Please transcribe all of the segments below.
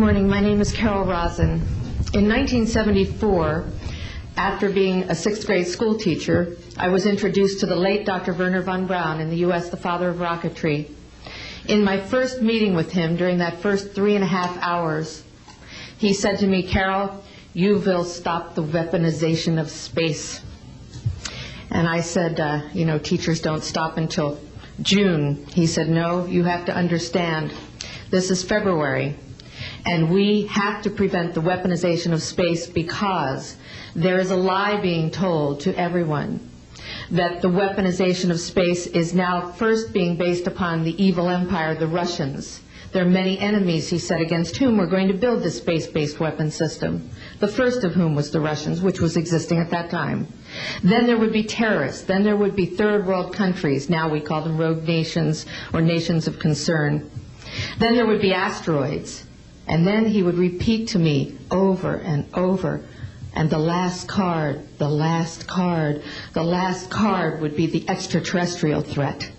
morning. My name is Carol Rosen. In 1974, after being a sixth grade school teacher, I was introduced to the late Dr. Wernher von Braun, in the U.S. the father of rocketry. In my first meeting with him, during that first 3.5 hours, he said to me, "Carol, you will stop the weaponization of space." And I said, teachers don't stop until June. He said, "No, you have to understand. This is February, and we have to prevent the weaponization of space because there is a lie being told to everyone that the weaponization of space is now first being based upon the evil empire, the Russians. There are many enemies," he said, "against whom we're going to build this space-based weapon system, the first of whom was the Russians, which was existing at that time. Then there would be terrorists. Then there would be third world countries. Now we call them rogue nations or nations of concern. Then there would be asteroids." And then he would repeat to me over and over, "And the last card, the last card, the last card would be the extraterrestrial threat."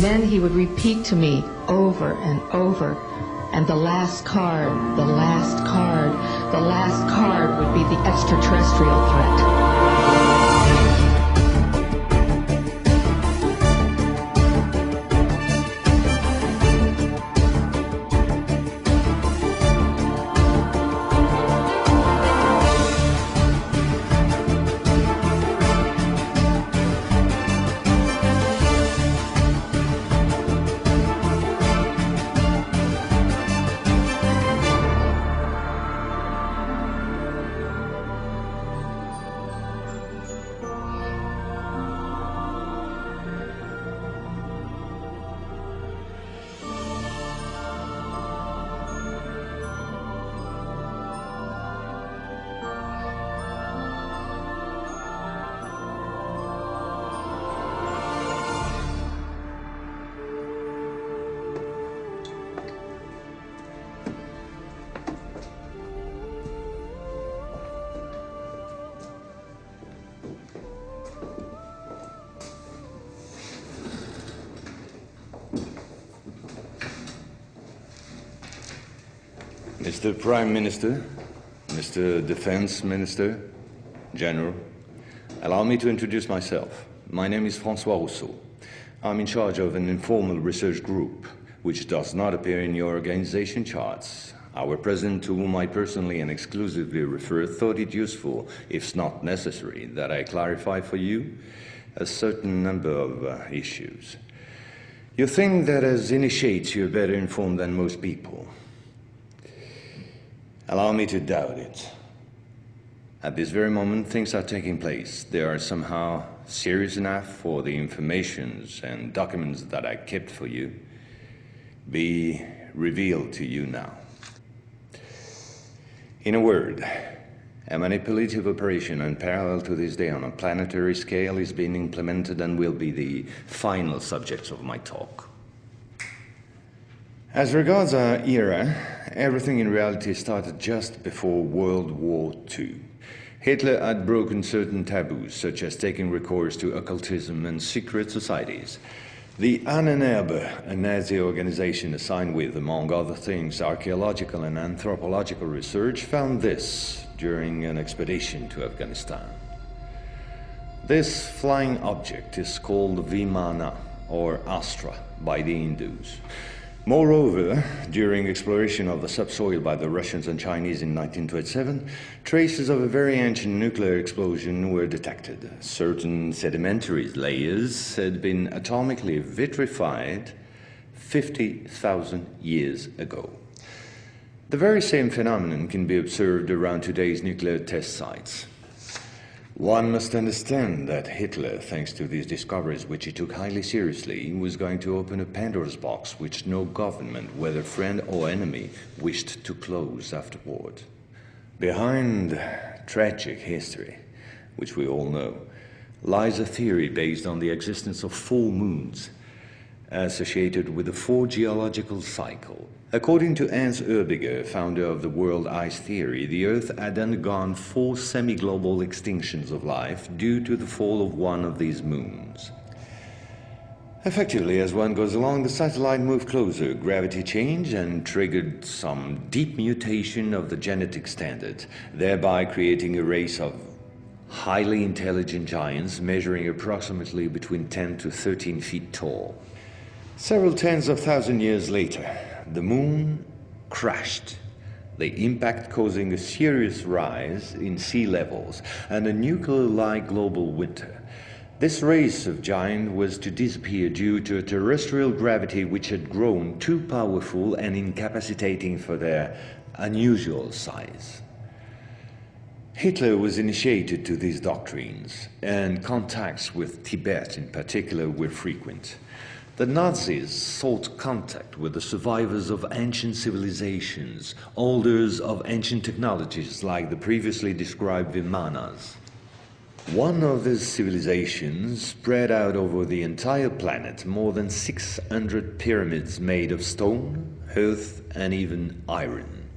then he would repeat to me over and over, and the last card, the last card, the last card would be the extraterrestrial threat. Mr. Prime Minister, Mr. Defense Minister, General, allow me to introduce myself. My name is François Rousseau. I'm in charge of an informal research group, which does not appear in your organization charts. Our president, to whom I personally and exclusively refer, thought it useful, if not necessary, that I clarify for you a certain number of issues. You think that as initiates you're better informed than most people. Allow me to doubt it. At this very moment, things are taking place. They are somehow serious enough for the informations and documents that I kept for you be revealed to you now. In a word, a manipulative operation unparalleled to this day on a planetary scale is being implemented and will be the final subject of my talk. As regards our era, everything in reality started just before World War II. Hitler had broken certain taboos, such as taking recourse to occultism and secret societies. The Ahnenerbe, a Nazi organization assigned with, among other things, archaeological and anthropological research, found this during an expedition to Afghanistan. This flying object is called Vimana, or Astra, by the Hindus. Moreover, during exploration of the subsoil by the Russians and Chinese in 1927, traces of a very ancient nuclear explosion were detected. Certain sedimentary layers had been atomically vitrified 50,000 years ago. The very same phenomenon can be observed around today's nuclear test sites. One must understand that Hitler, thanks to these discoveries, which he took highly seriously, was going to open a Pandora's box which no government, whether friend or enemy, wished to close afterward. Behind tragic history, which we all know, lies a theory based on the existence of full moons associated with the four geological cycle. According to Hans Erbiger, founder of the world ice theory, the Earth had undergone 4 semi-global extinctions of life due to the fall of one of these moons. Effectively, as one goes along, the satellite moved closer, gravity changed and triggered some deep mutation of the genetic standard, thereby creating a race of highly intelligent giants measuring approximately between 10 to 13 feet tall. Several tens of thousands of years later, the moon crashed, the impact causing a serious rise in sea levels and a nuclear-like global winter. This race of giants was to disappear due to a terrestrial gravity which had grown too powerful and incapacitating for their unusual size. Hitler was initiated to these doctrines, and contacts with Tibet in particular were frequent. The Nazis sought contact with the survivors of ancient civilizations, holders of ancient technologies like the previously described Vimanas. One of these civilizations spread out over the entire planet more than 600 pyramids made of stone, earth, and even iron.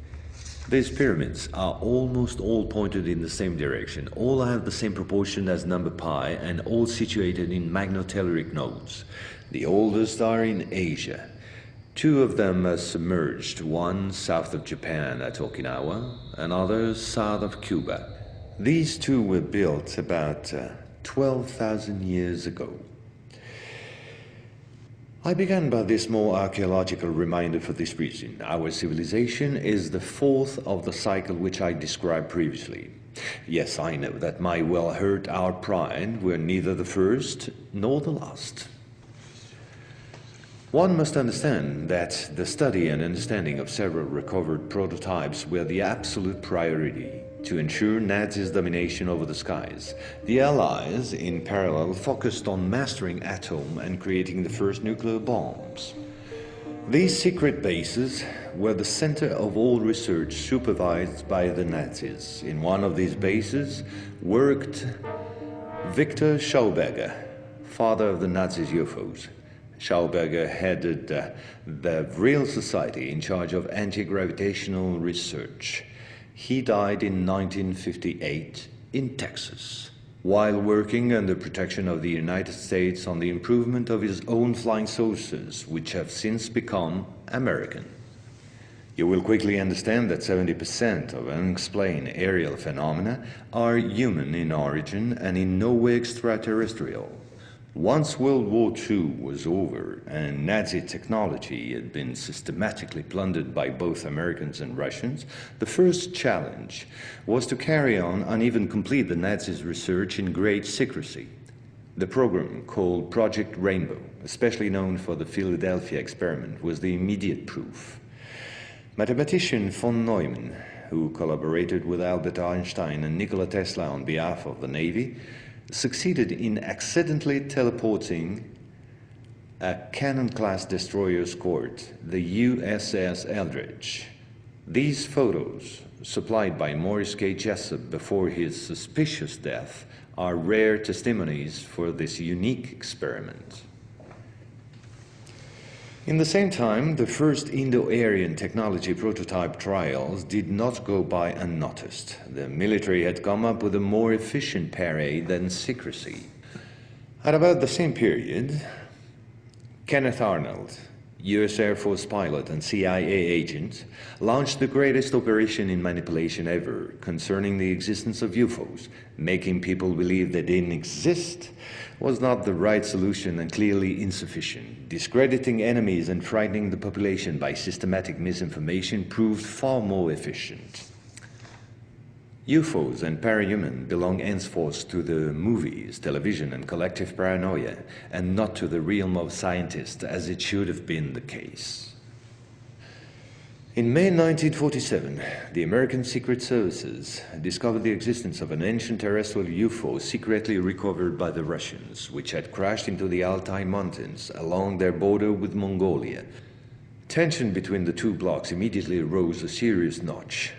These pyramids are almost all pointed in the same direction, all have the same proportion as number pi, and all situated in magnetotelluric nodes. The oldest are in Asia. Two of them are submerged, one south of Japan at Okinawa, another south of Cuba. These two were built about 12,000 years ago. I began by this more archaeological reminder for this reason. Our civilization is the fourth of the cycle which I described previously. Yes, I know that might well hurt our pride. We're neither the first nor the last. One must understand that the study and understanding of several recovered prototypes were the absolute priority to ensure Nazis' domination over the skies. The Allies, in parallel, focused on mastering atom and creating the first nuclear bombs. These secret bases were the center of all research supervised by the Nazis. In one of these bases worked Victor Schauberger, father of the Nazis' UFOs. Schauberger headed the Real Society in charge of anti-gravitational research. He died in 1958 in Texas, while working under protection of the United States on the improvement of his own flying saucers, which have since become American. You will quickly understand that 70% of unexplained aerial phenomena are human in origin and in no way extraterrestrial. Once World War II was over and Nazi technology had been systematically plundered by both Americans and Russians, the first challenge was to carry on and even complete the Nazis' research in great secrecy. The program, called Project Rainbow, especially known for the Philadelphia experiment, was the immediate proof. Mathematician von Neumann, who collaborated with Albert Einstein and Nikola Tesla on behalf of the Navy, succeeded in accidentally teleporting a Cannon-class destroyer escort, the USS Eldridge. These photos, supplied by Morris K. Jessup before his suspicious death, are rare testimonies for this unique experiment. In the same time, the first Indo-Aryan technology prototype trials did not go by unnoticed. The military had come up with a more efficient parade than secrecy. At about the same period, Kenneth Arnold, US Air Force pilot and CIA agent, launched the greatest operation in manipulation ever concerning the existence of UFOs. Making people believe they didn't exist was not the right solution and clearly insufficient. Discrediting enemies and frightening the population by systematic misinformation proved far more efficient. UFOs and parahuman belong henceforth to the movies, television, and collective paranoia, and not to the realm of scientists, as it should have been the case. In May 1947, the American Secret Services discovered the existence of an ancient terrestrial UFO secretly recovered by the Russians, which had crashed into the Altai Mountains along their border with Mongolia. Tension between the two blocs immediately rose a serious notch.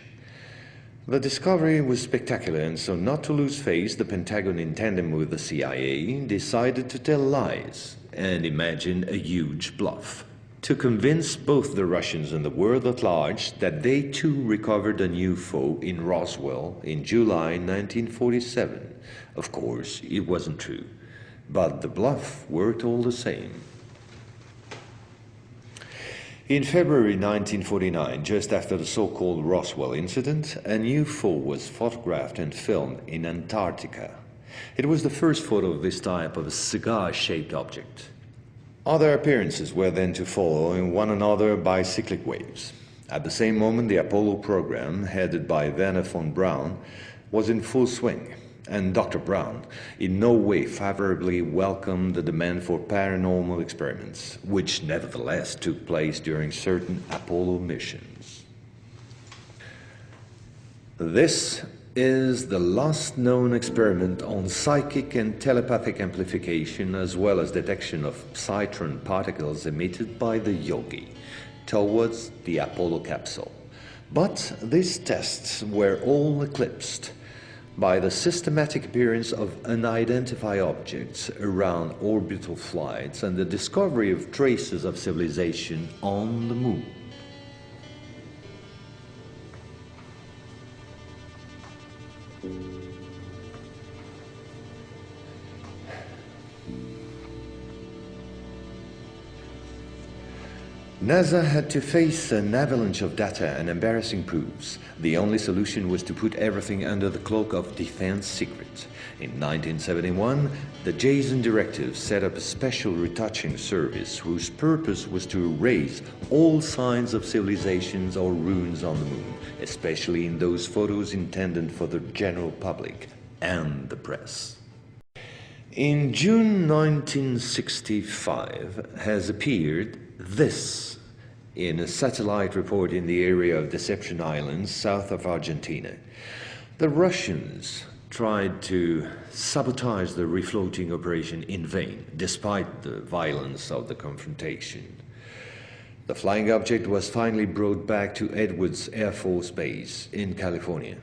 The discovery was spectacular, and so not to lose face, the Pentagon, in tandem with the CIA, decided to tell lies and imagine a huge bluff to convince both the Russians and the world at large that they too recovered a UFO in Roswell in July 1947. Of course, it wasn't true, but the bluff worked all the same. In February 1949, just after the so-called Roswell incident, an UFO was photographed and filmed in Antarctica. It was the first photo of this type of a cigar-shaped object. Other appearances were then to follow in one another by cyclic waves. At the same moment, the Apollo program, headed by Werner von Braun, was in full swing. And Dr. Braun in no way favorably welcomed the demand for paranormal experiments, which nevertheless took place during certain Apollo missions. This is the last known experiment on psychic and telepathic amplification, as well as detection of psytron particles emitted by the yogi towards the Apollo capsule. But these tests were all eclipsed by the systematic appearance of unidentified objects around orbital flights and the discovery of traces of civilization on the moon. NASA had to face an avalanche of data and embarrassing proofs. The only solution was to put everything under the cloak of defense secret. In 1971, the Jason Directive set up a special retouching service whose purpose was to erase all signs of civilizations or ruins on the moon, especially in those photos intended for the general public and the press. In June 1965 has appeared this in a satellite report in the area of Deception Islands, south of Argentina. The Russians tried to sabotage the refloating operation in vain, despite the violence of the confrontation. The flying object was finally brought back to Edwards Air Force Base in California.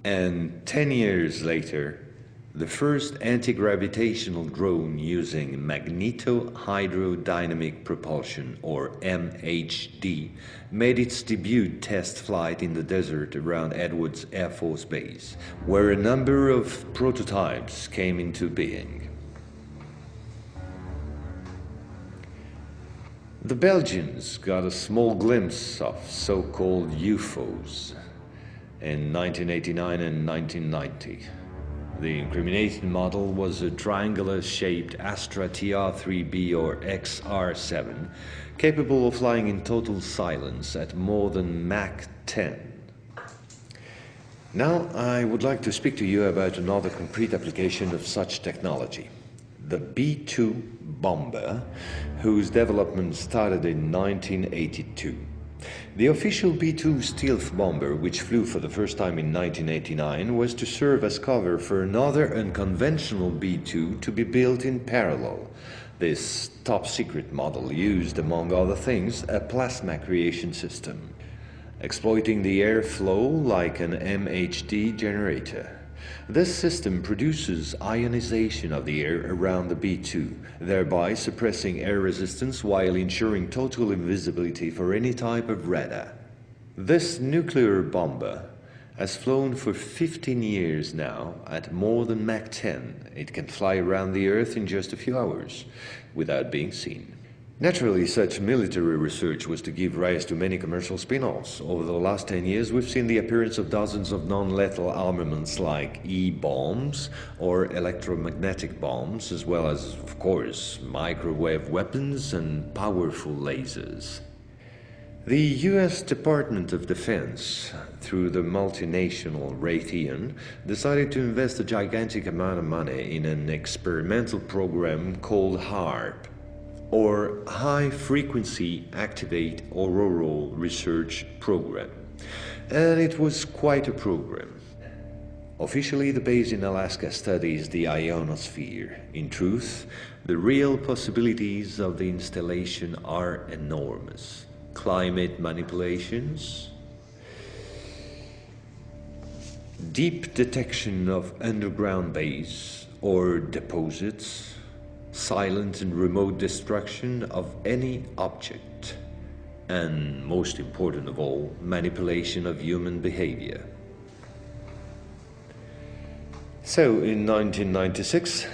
And 10 years later, the first anti-gravitational drone using magneto-hydrodynamic propulsion, or MHD, made its debut test flight in the desert around Edwards Air Force Base, where a number of prototypes came into being. The Belgians got a small glimpse of so-called UFOs in 1989 and 1990. The incriminating model was a triangular-shaped Astra TR-3B or XR-7, capable of flying in total silence at more than Mach 10. Now I would like to speak to you about another concrete application of such technology, the B-2 bomber, whose development started in 1982. The official B-2 stealth bomber, which flew for the first time in 1989, was to serve as cover for another unconventional B-2 to be built in parallel. This top-secret model used, among other things, a plasma creation system, exploiting the airflow like an MHD generator. This system produces ionization of the air around the B-2, thereby suppressing air resistance while ensuring total invisibility for any type of radar. This nuclear bomber has flown for 15 years now at more than Mach 10. It can fly around the Earth in just a few hours without being seen. Naturally, such military research was to give rise to many commercial spin-offs. Over the last 10 years, we've seen the appearance of dozens of non-lethal armaments like E-bombs or electromagnetic bombs, as well as, of course, microwave weapons and powerful lasers. The US Department of Defense, through the multinational Raytheon, decided to invest a gigantic amount of money in an experimental program called HAARP, or High Frequency Activate Auroral Research Program. And it was quite a program. Officially, the base in Alaska studies the ionosphere. In truth, the real possibilities of the installation are enormous. Climate manipulations, deep detection of underground base or deposits, silent and remote destruction of any object, and most important of all, manipulation of human behavior. So in 1996,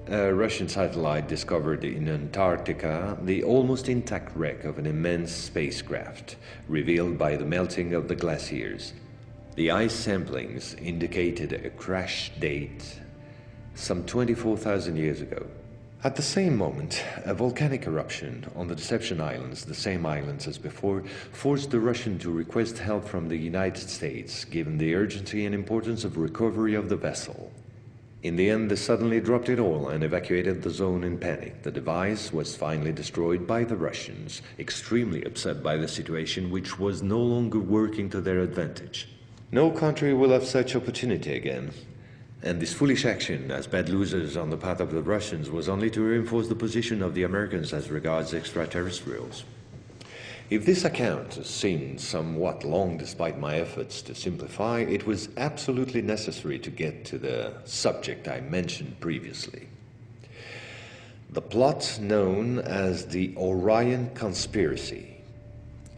a Russian satellite discovered in Antarctica the almost intact wreck of an immense spacecraft, revealed by the melting of the glaciers. The ice samplings indicated a crash date some 24,000 years ago. At the same moment, a volcanic eruption on the Deception Islands, the same islands as before, forced the Russian to request help from the United States, given the urgency and importance of recovery of the vessel. In the end, they suddenly dropped it all and evacuated the zone in panic. The device was finally destroyed by the Russians, extremely upset by the situation, which was no longer working to their advantage. No country will have such opportunity again. And this foolish action, as bad losers on the part of the Russians, was only to reinforce the position of the Americans as regards extraterrestrials. If this account seemed somewhat long despite my efforts to simplify, it was absolutely necessary to get to the subject I mentioned previously. The plot known as the Orion Conspiracy.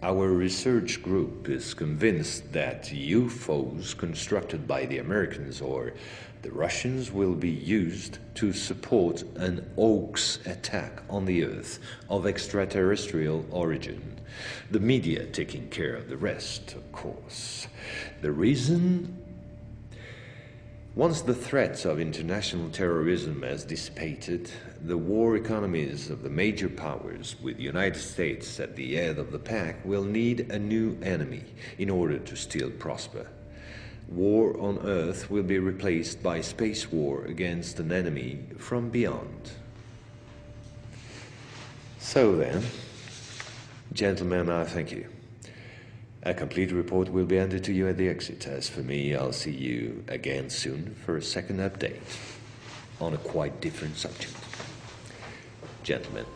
Our research group is convinced that UFOs constructed by the Americans or the Russians will be used to support an hoax attack on the Earth of extraterrestrial origin. The media taking care of the rest, of course. The reason? Once the threats of international terrorism has dissipated, the war economies of the major powers, with the United States at the head of the pack, will need a new enemy in order to still prosper. War on Earth will be replaced by space war against an enemy from beyond. So then, gentlemen, I thank you. A complete report will be handed to you at the exit. As for me, I'll see you again soon for a second update on a quite different subject. Gentlemen.